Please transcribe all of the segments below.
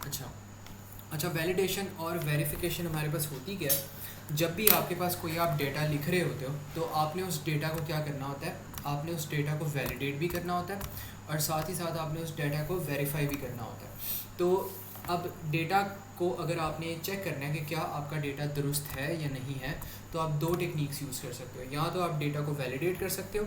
अच्छा अच्छा, वैलिडेशन और वेरिफिकेशन हमारे पास होती क्या है? जब भी आपके पास कोई आप डेटा लिख रहे होते हो तो आपने उस डेटा को क्या करना होता है, आपने उस डेटा को वैलिडेट भी करना होता है और साथ ही साथ आपने उस डेटा को वेरीफाई भी करना होता है। तो अब डेटा को अगर आपने चेक करना है कि क्या आपका डेटा दुरुस्त है या नहीं है, तो आप दो टेक्निक्स यूज़ कर सकते हो। या तो आप डेटा को वैलिडेट कर सकते हो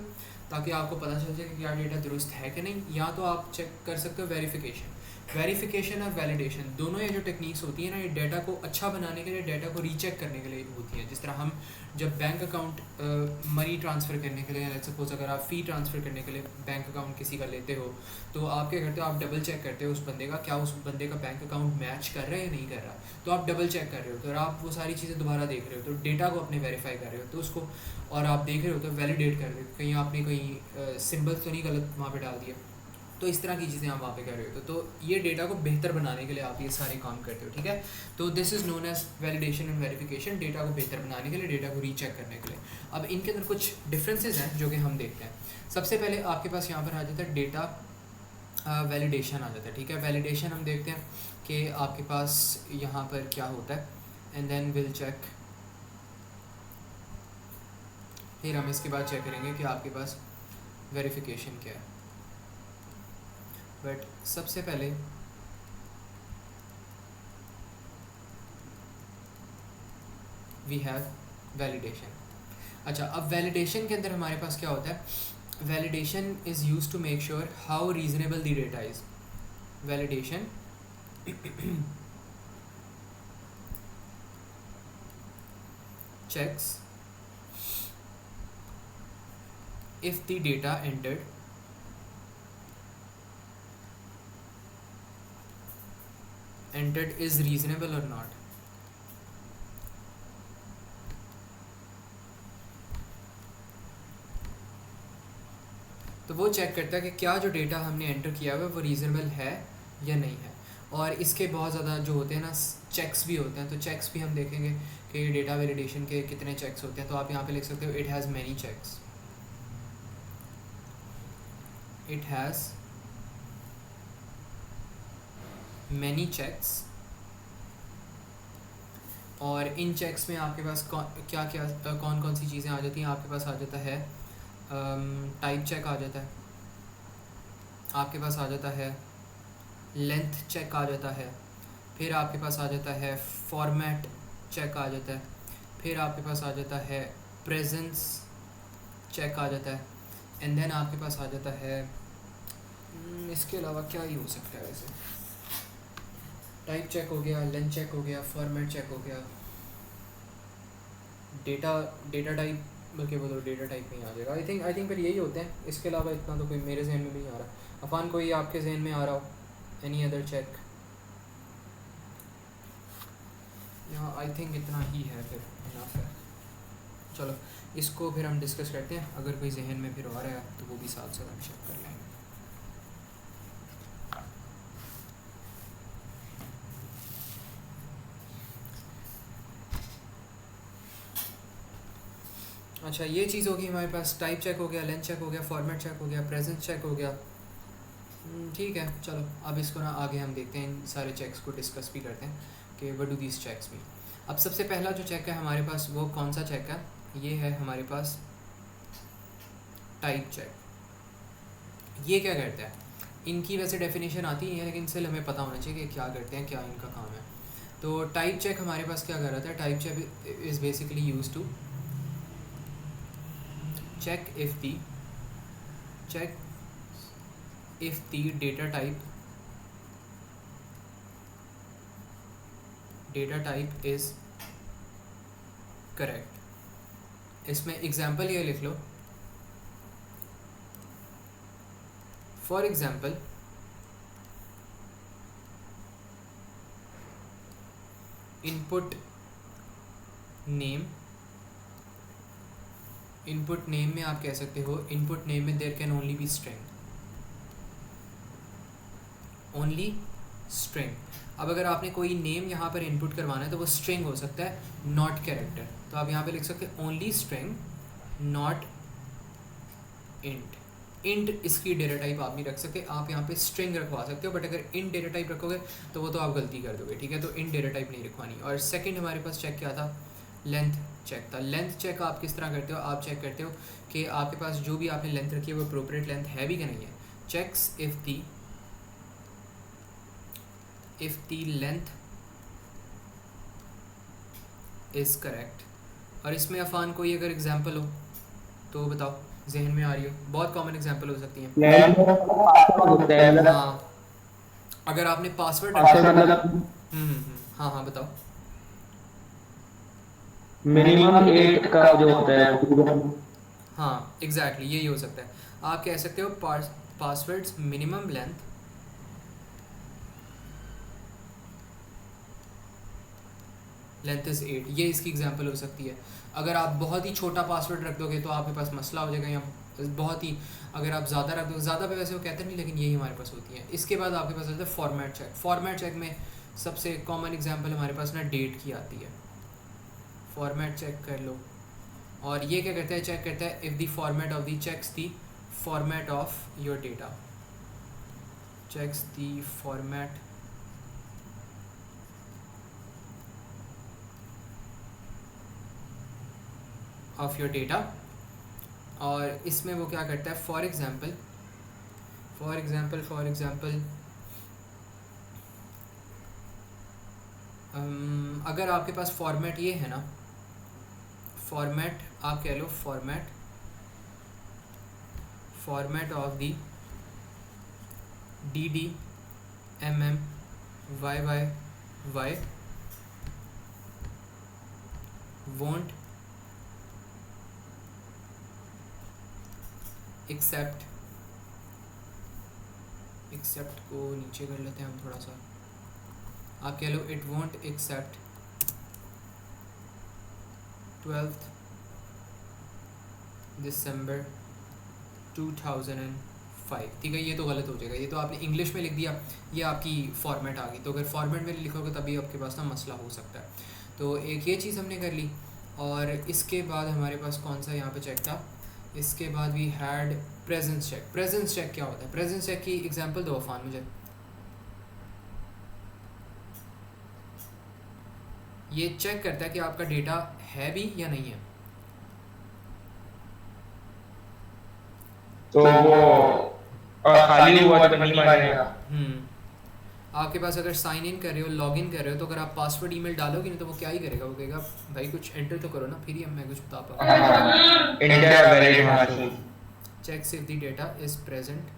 ताकि आपको पता चल जाए कि क्या डेटा दुरुस्त है कि नहीं, या तो आप चेक कर सकते हो वेरिफिकेशन। वेरिफिकेशन और वैलिडेशन दोनों ये जो टेक्निक्स होती हैं ना, ये डेटा को अच्छा बनाने के लिए, डेटा को रीचेक करने के लिए होती हैं। जिस तरह हम जब बैंक अकाउंट मनी ट्रांसफ़र करने के लिए, लेट्स सपोज अगर आप फ़ी ट्रांसफ़र करने के लिए बैंक अकाउंट किसी का लेते हो, तो आप क्या करते हो, आप डबल चेक करते हो उस बंदे का, क्या उस बंदे का बैंक अकाउंट मैच कर रहा है या नहीं कर रहा। तो आप डबल चेक कर रहे हो, तो आप वो सारी चीज़ें दोबारा देख रहे हो, तो डेटा को अपने वेरीफाई कर रहे हो, तो उसको और आप देख रहे हो तो वैलिडेट कर रहे हो, कहीं आपने कहीं सिंबल्स तो नहीं गलत वहाँ पे डाल दिया। तो इस तरह की चीज़ें आप वहाँ पे कर रहे हो, तो ये डेटा को बेहतर बनाने के लिए आप ये सारे काम करते हो, ठीक है। तो this is known as validation and verification, data को बेहतर बनाने के लिए, डेटा को रीचेक करने के लिए। अब इनके अंदर कुछ डिफरेंसेस हैं जो कि हम देखते हैं। सबसे पहले आपके पास यहाँ पर आ जाता है डेटा वैलिडेशन आ जाता है, ठीक है। वैलिडेशन हम देखते हैं कि आपके पास यहाँ पर क्या होता है, एंड देन विल चेक, फिर हम इसके बाद चेक करेंगे कि आपके पास वेरिफिकेशन क्या है। बट सबसे पहले वी हैव वैलिडेशन। अच्छा, अब वैलिडेशन के अंदर हमारे पास क्या होता है, validation is use to make sure how reasonable the data is. Validation checks if the data entered is reasonable or not। तो वो चेक करता है कि क्या जो डेटा हमने एंटर किया हुआ है वो रीज़नेबल है या नहीं है। और इसके बहुत ज़्यादा जो होते हैं ना चेक्स भी होते हैं, तो चेक्स भी हम देखेंगे कि डेटा वैलिडेशन के कितने चेक्स होते हैं। तो आप यहाँ पे लिख सकते हो it has many checks, it has many checks. और इन चेक्स में आपके पास क्या क्या कौन कौन सी चीज़ें आ जाती हैं। आपके पास आ जाता है टाइप चेक आ जाता है, आपके पास आ जाता है लेंथ चेक आ जाता है, फिर आपके पास आ जाता है फॉर्मेट चेक आ जाता है, फिर आपके पास आ जाता है प्रेजेंस चेक आ जाता है, एंड देन आपके पास आ जाता है इसके अलावा क्या ही हो सकता है वैसे, टाइप चेक हो गया, लेंथ चेक हो गया, फॉर्मेट चेक हो गया, डेटा टाइप, बल्कि वो तो डेटा टाइप में ही आ जाएगा। आई थिंक फिर यही होते हैं। इसके अलावा इतना तो कोई मेरे जहन में भी नहीं आ रहा। अफान, कोई आपके जहन में आ रहा हो, एनी अदर चेक? यहाँ आई थिंक इतना ही है, फिर इनफ है। चलो इसको फिर हम डिस्कस करते हैं, अगर कोई जहन में फिर आ रहा है तो वो भी साथ साथ हम चेक कर लेंगे। अच्छा, ये चीज़ होगी हमारे पास, टाइप चेक हो गया, लेंथ चेक हो गया, फॉर्मेट चेक हो गया, प्रेजेंस चेक हो गया। ठीक है, चलो अब इसको ना आगे हम देखते हैं, इन सारे चेक्स को डिस्कस भी करते हैं कि what do these checks mean. अब सबसे पहला जो चेक है हमारे पास वो कौन सा चेक है, ये है हमारे पास टाइप चेक। ये क्या करता है, इनकी वैसे डेफिनेशन आती है लेकिन इससे हमें पता होना चाहिए कि क्या करते हैं, क्या इनका काम है। तो टाइप चेक हमारे पास क्या कर रहा था, type check is basically use to check if the data type is correct। इसमें एग्जाम्पल ये लिख लो, फॉर एग्जाम्पल इनपुट नेम में आप कह सकते हो, इनपुट नेम में there can only be string. अब अगर आपने कोई नेम यहाँ पर इनपुट करवाना है तो वो स्ट्रिंग हो सकता है, नॉट कैरेक्टर। तो आप यहाँ पे लिख सकते हैं only string not int. Int इसकी डेटा टाइप आप नहीं रख सकते, आप यहाँ पे स्ट्रिंग रखवा सकते हो, बट अगर इन डेटा टाइप रखोगे तो वो तो आप गलती कर दोगे, ठीक है। तो इन डेटा टाइप नहीं रखवानी। और सेकंड हमारे पास चेक क्या था, लेंथ चेक था। लेंथ चेक आप किस तरह करते हो, आप चेक करते हो कि आपके पास जो भी आपने लेंथ रखी है वो अप्रोप्रिएट लेंथ है भी कि नहीं है। Checks if the length is correct. और इसमें अफान कोई अगर एग्जांपल हो तो बताओ, जहन में आ रही हो, बहुत कॉमन एग्जांपल हो सकती हैं। हाँ, अगर आपने पासवर्ड रखा है। हाँ हाँ बताओ। मिनिमम 8 का जो होता है। हाँ एग्जैक्टली यही हो सकता है। आप कह सकते हो पासवर्ड्स मिनिमम लेंथ इज़ 8, ये इसकी एग्जांपल हो सकती है। अगर आप बहुत ही छोटा पासवर्ड रख दोगे तो आपके पास मसला हो जाएगा, या बहुत ही अगर आप ज़्यादा रख दो, ज़्यादा पे वैसे वो कहते नहीं, लेकिन यही हमारे पास होती है। इसके बाद आपके पास आता है फॉर्मेट चेक। फॉर्मेट चेक में सबसे कॉमन एग्जांपल हमारे पास ना डेट की आती है। फॉर्मेट चेक कर लो, और ये क्या करता है, चेक करता है if the format of the checks the format of your data, checks the format of your data. और इसमें वो क्या करता है, फॉर एग्जांपल अगर आपके पास फॉर्मेट ये है ना, फॉर्मेट आप कह लो format of the DDMMYYY won't accept को नीचे कर लेते हैं हम थोड़ा सा, आप कह लो it won't accept 12th December 2005, ठीक है। ये तो गलत हो जाएगा, ये तो आपने इंग्लिश में लिख दिया, ये आपकी फॉर्मेट आ गई। तो अगर फॉर्मेट में लिखोगे तभी आपके पास ना मसला हो सकता है। तो एक ये चीज़ हमने कर ली। और इसके बाद हमारे पास कौन सा यहाँ पे चेक था, इसके बाद we had presence check. Presence check क्या होता है, प्रेजेंस चेक की एग्जांपल दो अफान मुझे। ये चेक करता है कि आपका डेटा है भी या नहीं है। तो वो खाली हुआ तो नहीं मानेगा। आपके पास अगर साइन इन कर रहे हो, लॉग इन कर रहे हो, तो अगर आप पासवर्ड ईमेल डालोगे नहीं तो वो क्या ही करेगा, वो कहेगा भाई कुछ एंटर तो करो ना, फिर ही मैं कुछ बता पाऊँ। Checks if the data is present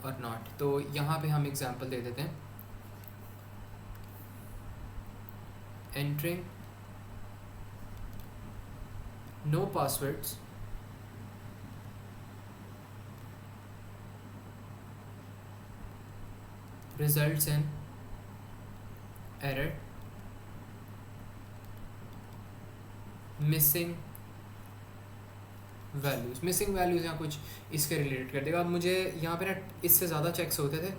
और नॉट। तो यहाँ पे हम एग्जांपल दे देते हैं, entering no passwords results in error, missing values या कुछ इसके रिलेटेड कर देगा। अब मुझे यहाँ पे ना इससे ज़्यादा चेक्स होते थे,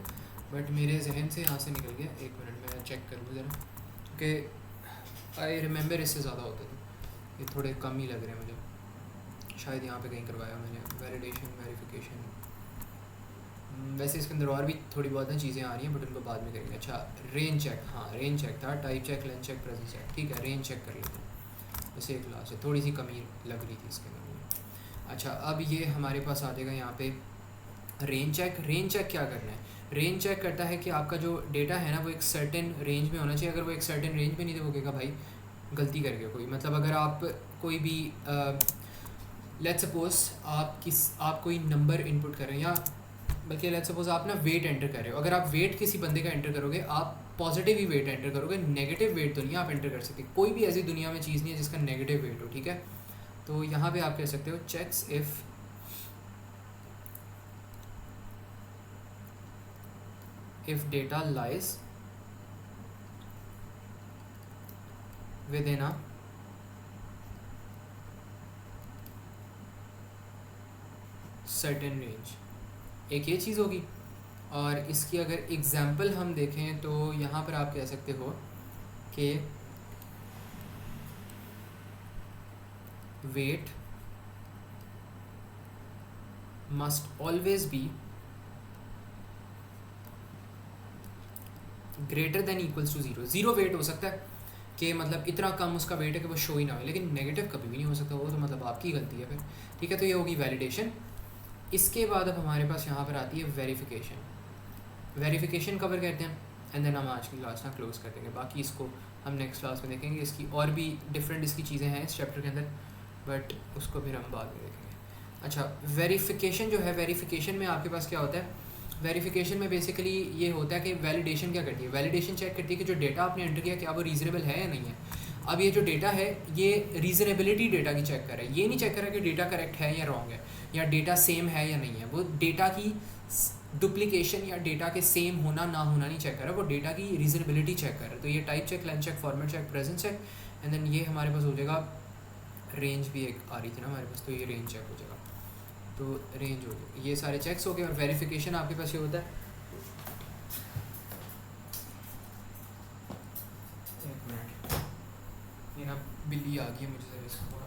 बट मेरे जहन से यहाँ से निकल गया। एक मिनट में चेक करूँ ज़रा, क्योंकि आई रिमेंबर इससे ज़्यादा होते थे, ये थोड़े कम ही लग रहे हैं मुझे। शायद यहाँ पे कहीं करवाया मैंने, वैलिडेशन वेरिफिकेशन। वैसे इसके अंदर और भी थोड़ी बहुत ना चीज़ें आ रही हैं, बट उनको बाद में करेंगे। अच्छा रेंज चेक, हाँ रेंज चेक था, type check, length check, presence check, ठीक है। रेंज चेक कर लेते हैं, वैसे एक क्लास है, थोड़ी सी कमी लग रही थी इसके अंदर मुझे। अच्छा अब ये हमारे पास आ जाएगा यहाँ पे रेंज चेक। रेंज चेक क्या करना है, रेंज चेक करता है कि आपका जो डेटा है ना वो एक सर्टेन रेंज में होना चाहिए। अगर वो एक सर्टेन रेंज में नहीं तो वो कहेगा भाई गलती कर गया कोई। मतलब अगर आप कोई भी लेट्स सपोज आप कोई नंबर इनपुट कर रहे हैं, या बल्कि लेट्स सपोज आप ना वेट एंटर कर रहे हो, अगर आप वेट किसी बंदे का एंटर करोगे, आप पॉजिटिव ही वेट एंटर करोगे, नेगेटिव वेट तो नहीं आप एंटर कर सकते। कोई भी ऐसी दुनिया में चीज़ नहीं है जिसका नेगेटिव वेट हो, ठीक है। तो यहाँ पे आप कह सकते हो checks if data lies within a certain range, एक ये चीज़ होगी। और इसकी अगर एग्जांपल हम देखें तो यहाँ पर आप कह सकते हो कि weight must always be greater than equals to zero. Zero weight हो सकता है कि मतलब इतना कम उसका वेट है कि वो शो ही ना हो, लेकिन नेगेटिव कभी भी नहीं हो सकता, वो तो मतलब आपकी गलती है फिर, ठीक है। तो ये होगी वैलिडेशन। इसके बाद अब हमारे पास यहाँ पर आती है वेरिफिकेशन। वेरिफिकेशन कवर करते हैं एंड देन हम आज की क्लास ना क्लोज कर देंगे। बाकी इसको हम नेक्स्ट क्लास में देखेंगे, इसकी और भी डिफरेंट इसकी चीज़ें हैं इस चैप्टर के अंदर, बट उसको फिर हम बाद में देखेंगे। अच्छा, वेरिफिकेशन जो है, वेरिफिकेशन में आपके पास क्या होता है, वेरिफिकेशन में बेसिकली ये होता है कि वैलिडेशन क्या करती है, वैलिडेशन चेक करती है कि जो डेटा आपने एंटर किया क्या वो रीज़नेबल है या नहीं है। अब ये जो डेटा है ये रीज़नेबिलिटी डेटा की चेक कर रहा है, ये नहीं चेक कर रहा है कि डेटा करेक्ट है या रॉन्ग है या डेटा सेम है या नहीं है। वो डेटा की डुप्लीकेशन या डेटा के सेम होना ना होना नहीं चेक कर रहा, वो डेटा की रीज़नेबिलिटी चेक कर रहा है। तो ये type check, length check, format check, presence check, and then ये हमारे पास हो जाएगा रेंज भी एक आ रही थी ना हमारे पास, तो ये रेंज चेक हो जाएगा। तो रेंज हो गई, ये सारे चेक्स हो गए। और वेरिफिकेशन आपके पास ये होता है, एक मिनट, ये ना बिल्ली आ गई है, मुझे जरा इसको थोड़ा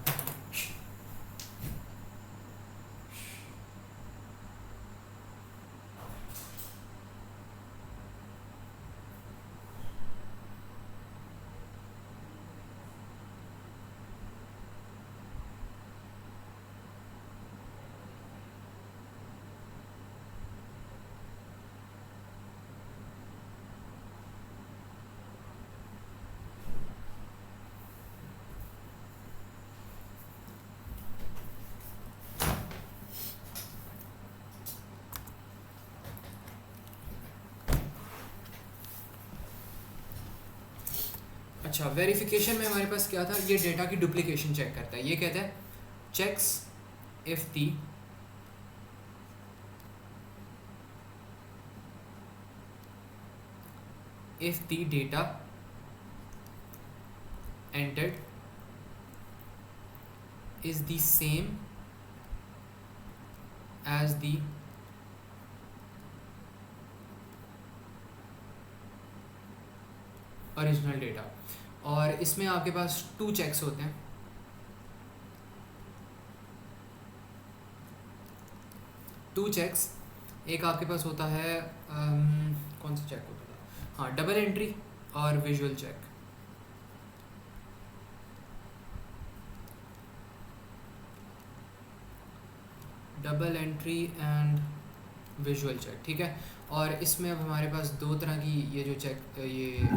अच्छा, वेरिफिकेशन में हमारे पास क्या था, ये डेटा की डुप्लीकेशन चेक करता है। ये कहता है checks if the if the data entered is the same as the original data. और इसमें आपके पास 2 चेक्स होते हैं। टू चेक्स, एक आपके पास होता है कौन सा चेक होता है, हाँ, डबल एंट्री और visual check. Double entry and visual check, ठीक है। और इसमें अब हमारे पास 2 तरह की ये जो चेक ये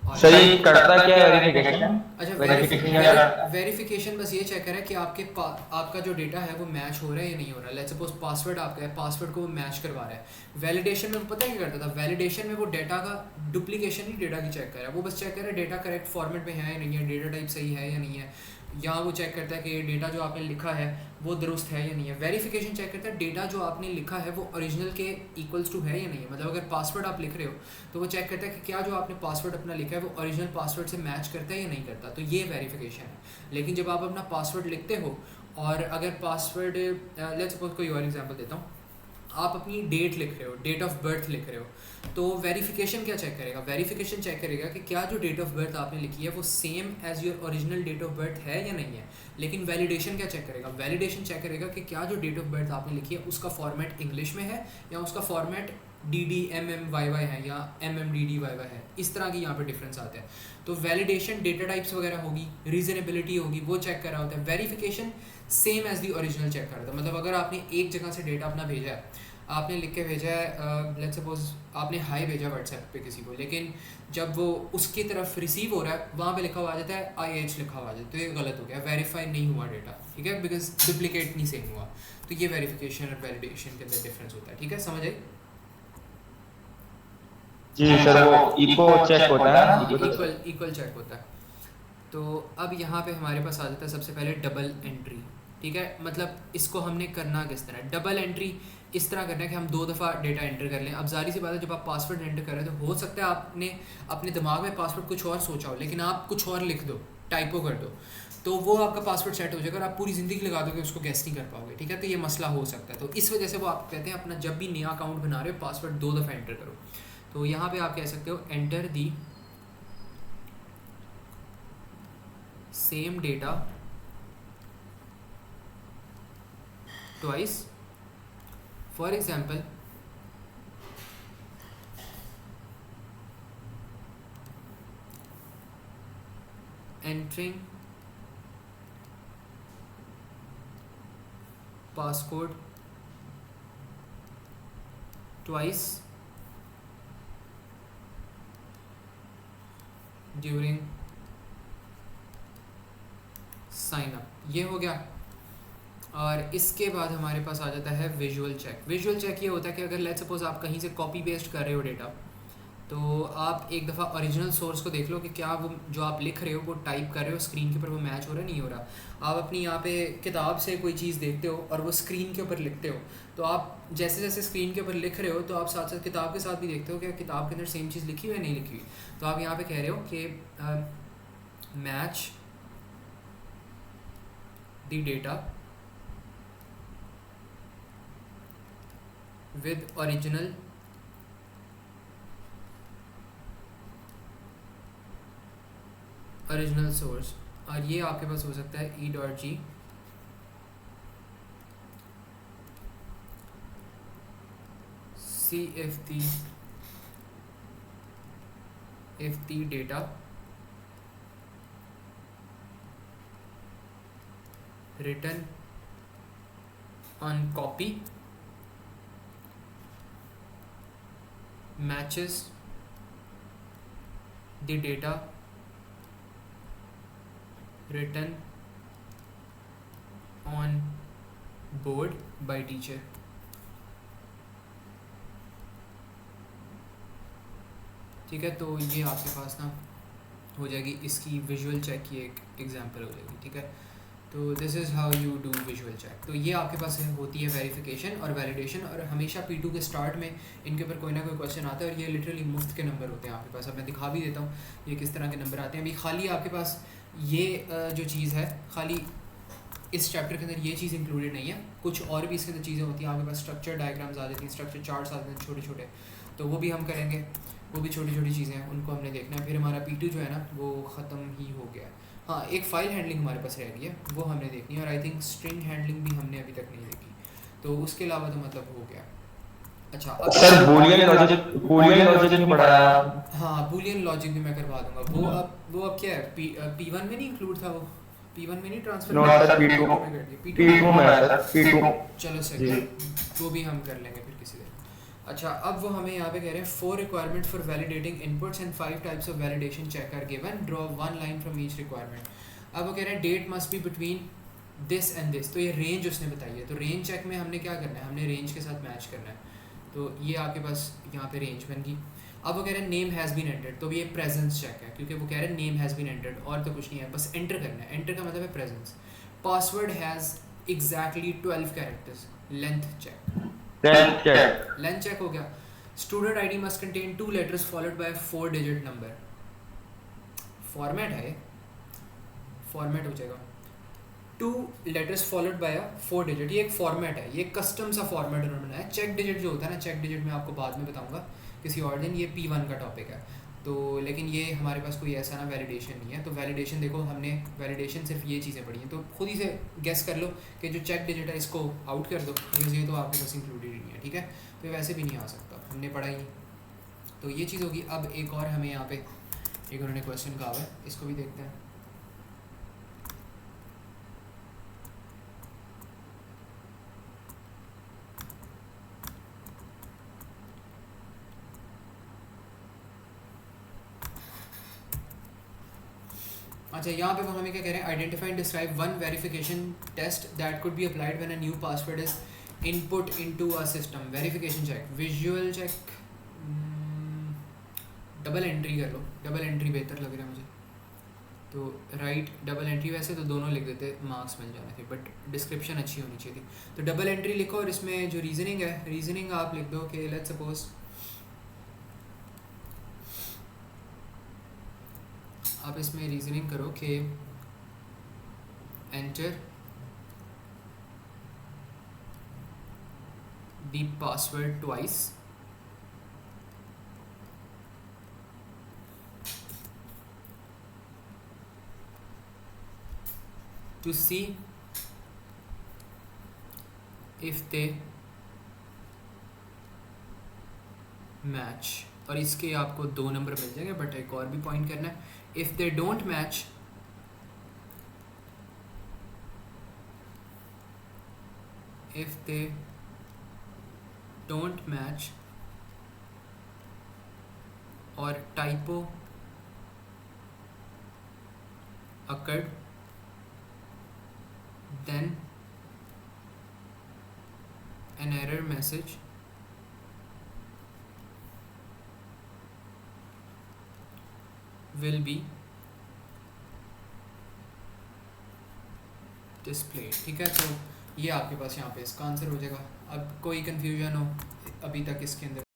सही करता क्या है वेरिफिकेशन? अच्छा, वेरिफिकेशन क्या करता है? वेरिफिकेशन बस ये चेक करें कि आपका जो डेटा है वो मैच हो रहा है या नहीं हो रहा है। लेट्स सपोज पासवर्ड आपका है, पासवर्ड को वो मैच करवा रहा है। वैलिडेशन में पता है क्या करता था, वैलिडेशन में वो डेटा का डुप्लीकेशन ही डेटा की चेक कर रहा है, वो बस चेक कर रहा है डेटा करेक्ट फॉर्मेट में है या नहीं है, डेटा टाइप सही है या नहीं है, या वो चेक करता है कि डेटा जो आपने लिखा है वो दुरुस्त है या नहीं है। वेरिफिकेशन चेक करता है डेटा जो आपने लिखा है वो ओरिजिनल के इक्वल्स टू है या नहीं है। मतलब अगर पासवर्ड आप लिख रहे हो तो वो चेक करता है कि क्या जो आपने पासवर्ड अपना लिखा है वो ओरिजिनल पासवर्ड से मैच करता है या नहीं करता, तो ये वेरिफिकेशन है। लेकिन जब आप अपना पासवर्ड लिखते हो और अगर पासवर्ड, लेट्स सपोज कोई और एग्जांपल देता हूँ, आप अपनी डेट लिख रहे हो, डेट ऑफ बर्थ लिख रहे हो, तो वेरिफिकेशन क्या चेक करेगा, वेरिफिकेशन चेक करेगा कि क्या जो डेट ऑफ बर्थ आपने लिखी है वो same as your original date of birth है या नहीं है। लेकिन वैलिडेशन क्या चेक करेगा, वैलिडेशन चेक करेगा कि क्या जो डेट ऑफ बर्थ आपने लिखी है उसका फॉर्मेट इंग्लिश में है या उसका फॉर्मेट DDMMYY है या MMDDYY है। इस तरह की यहाँ पे डिफरेंस आते हैं। तो वैलिडेशन डेटा टाइप्स वगैरह होगी, रीजनेबिलिटी होगी, वो चेक कर रहा होता है। Verification same as the original check कर रहा था। मतलब अगर आपने एक जगह से डेटा अपना भेजा है, आपने लिख के भेजा है, लेट्स सपोज आपने हाई भेजा व्हाट्सएप पे किसी को, लेकिन जब वो उसकी तरफ रिसीव हो रहा है वहाँ पे लिखा हुआ आ जाता है IH लिखा हुआ आ जाता है, तो ये गलत हो गया, वेरीफाई नहीं हुआ डेटा, ठीक है, बिकॉज डुप्लीकेट नहीं सेम हुआ। तो ये वेरिफिकेशन और वैलिडेशन के अंदर डिफरेंस होता है, ठीक है, समझ आई? जी सर, वो इको चेक होता है ना, इक्वल चेक होता है। तो अब यहाँ पे हमारे पास आ जाता है सबसे पहले डबल एंट्री, ठीक है। मतलब इसको हमने करना किस तरह, डबल एंट्री इस तरह करना है कि हम 2 दफ़ा डेटा एंटर कर लें। अब जारी सी बात है, जब आप पासवर्ड एंटर कर रहे हो तो हो सकता है आपने अपने दिमाग में पासवर्ड कुछ और सोचा हो, लेकिन आप कुछ और लिख दो, टाइपो कर दो, तो वो आपका पासवर्ड सेट हो जाएगा और आप पूरी ज़िंदगी लगा दोगे उसको गेस नहीं कर पाओगे, ठीक है। तो ये मसला हो सकता है। तो इस वजह से वो आप कहते हैं अपना जब भी नया अकाउंट बना रहे हो पासवर्ड 2 दफ़ा एंटर करो। तो यहाँ पे आप कह सकते हो enter the same data twice for example entering passcode twice during sign up, ये हो गया। और इसके बाद हमारे पास आ जाता है विजुअल चेक। विजुअल चेक ये होता है कि अगर लेट्स सपोज आप कहीं से कॉपी पेस्ट कर रहे हो डेटा, तो आप एक दफ़ा ओरिजिनल सोर्स को देख लो कि क्या वो जो आप लिख रहे हो वो टाइप कर रहे हो स्क्रीन के ऊपर वो मैच हो रहा है नहीं हो रहा। आप अपनी यहाँ पे किताब से कोई चीज़ देखते हो और वो स्क्रीन के ऊपर लिखते हो, तो आप जैसे जैसे स्क्रीन के ऊपर लिख रहे हो तो आप साथ साथ किताब के साथ भी देखते हो कि किताब के अंदर सेम चीज़ लिखी हुई है नहीं लिखी हुई। तो आप यहाँ पे कह रहे हो कि match the data with original source. और ये आपके पास हो सकता है e.g see if the data written on copy matches the data written on board by teacher। ठीक है, तो ये आपके पास ना हो जाएगी इसकी विजुअल चेक की एक एग्जांपल हो जाएगी। ठीक है, तो this is how you do visual check. तो ये आपके पास होती है वेरिफिकेशन और वैलिडेशन। और हमेशा P2 के स्टार्ट में इनके ऊपर कोई ना कोई क्वेश्चन आता है और ये लिटरली मुफ्त के नंबर होते हैं आपके पास। अब मैं दिखा भी देता हूँ ये किस तरह के नंबर आते हैं। अभी खाली आपके पास ये जो चीज़ है, खाली इस चैप्टर के अंदर ये चीज़ इंक्लूडेड नहीं है, कुछ और भी इसके अंदर चीज़ें होती हैं। आपके पास स्ट्रक्चर डायग्राम्स आ जाती हैं, स्ट्रक्चर चार्ट्स आ जाते हैं छोटे छोटे, तो वो भी हम करेंगे। वो भी छोटी छोटी चीज़ें हैं, उनको हमने देखना है। फिर हमारा P2 जो है ना वो ख़त्म ही हो गया है। हाँ, एक फ़ाइल हैंडलिंग हमारे पास रह गई है, वो हमने देखनी है। और आई थिंक स्ट्रिंग हैंडलिंग भी हमने अभी तक नहीं देखी, तो उसके अलावा तो मतलब हो गया। अच्छा, अब सर बूलियन लॉजिक नहीं पढ़ाया। हाँ, बूलियन लॉजिक भी मैं करवा दूंगा। वो अब क्या है, P1 में नहीं इंक्लूड था, वो P1 में नहीं ट्रांसफर नो सर P2 में है सर P2। चलो सही है, वो भी हम कर लेंगे फिर किसी दिन। अच्छा, अब वो हमें यहाँ पे कह रहे हैं 4 requirement for validating inputs and 5 types of validation check are given, draw 1 line from each requirement. अब वो कह रहे हैं date must be between this and this, तो ये रेंज उसने बताई है। तो रेंज चेक में हमने क्या करना है, हमने रेंज के साथ मैच करना है। तो ये आपके पास यहाँ पे रेंज बन गई। अब वो कह रहे हैं नेम हैज़ बीन एंटर्ड, तो ये प्रेजेंस चेक है, क्योंकि वो कह रहे हैं नेम हैज़ बीन एंटर्ड, और तो कुछ नहीं है, बस एंटर करना है। एंटर का मतलब है presence. Password has exactly 12 characters, length check. Length check हो गया। Student ID must contain 2 letters followed by 4 digit number. Format है, फॉर्मेट हो जाएगा 2 लेटर्स फॉलोड बाय 4 डिजिट। ये एक फॉर्मेट है, ये कस्टम सा फॉर्मेट उन्होंने बनाया। चेक डिजिट जो होता है ना, चेक डिजिट मैं आपको बाद में बताऊंगा किसी और दिन, ये P1 का टॉपिक है। तो लेकिन ये हमारे पास कोई ऐसा ना वैलिडेशन नहीं है। तो वैलिडेशन देखो, हमने वैलिडेशन सिर्फ ये चीज़ें पढ़ी हैं, तो खुद ही से गेस कर लो कि जो चेक डिजिट है इसको आउट कर दो, बिकॉज ये तो आपके पास इंक्लूडेड ही नहीं है। ठीक है, तो ये वैसे भी नहीं आ सकता, हमने पढ़ा ही नहीं। तो ये चीज़ होगी। अब एक और हमें यहाँ पे एक उन्होंने क्वेश्चन कहा है, इसको भी देखते हैं। अच्छा, यहाँ पे वो हमें क्या कह रहे हैं, identify and describe 1 verification test that could be applied when a new password is input into a system. Verification check, visual check, double entry कर लो। डबल एंट्री बेहतर लग रहा है मुझे, तो राइट डबल एंट्री। वैसे तो दोनों लिख देते, मार्क्स मिल जाने थे, बट डिस्क्रिप्शन अच्छी होनी चाहिए थी। तो डबल एंट्री लिखो और इसमें जो रीजनिंग है, रीजनिंग आप लिख दो कि लेट्स सपोज आप इसमें रीजनिंग करो कि enter the password twice to see if they match, और इसके आपको 2 नंबर मिल जाएंगे, बट एक और भी पॉइंट करना है, if they don't match, if they don't match or typo occurred, then an error message will be displayed। ठीक है, तो ये आपके पास यहाँ पे इसका आंसर हो जाएगा। अब कोई कन्फ्यूजन हो अभी तक इसके अंदर?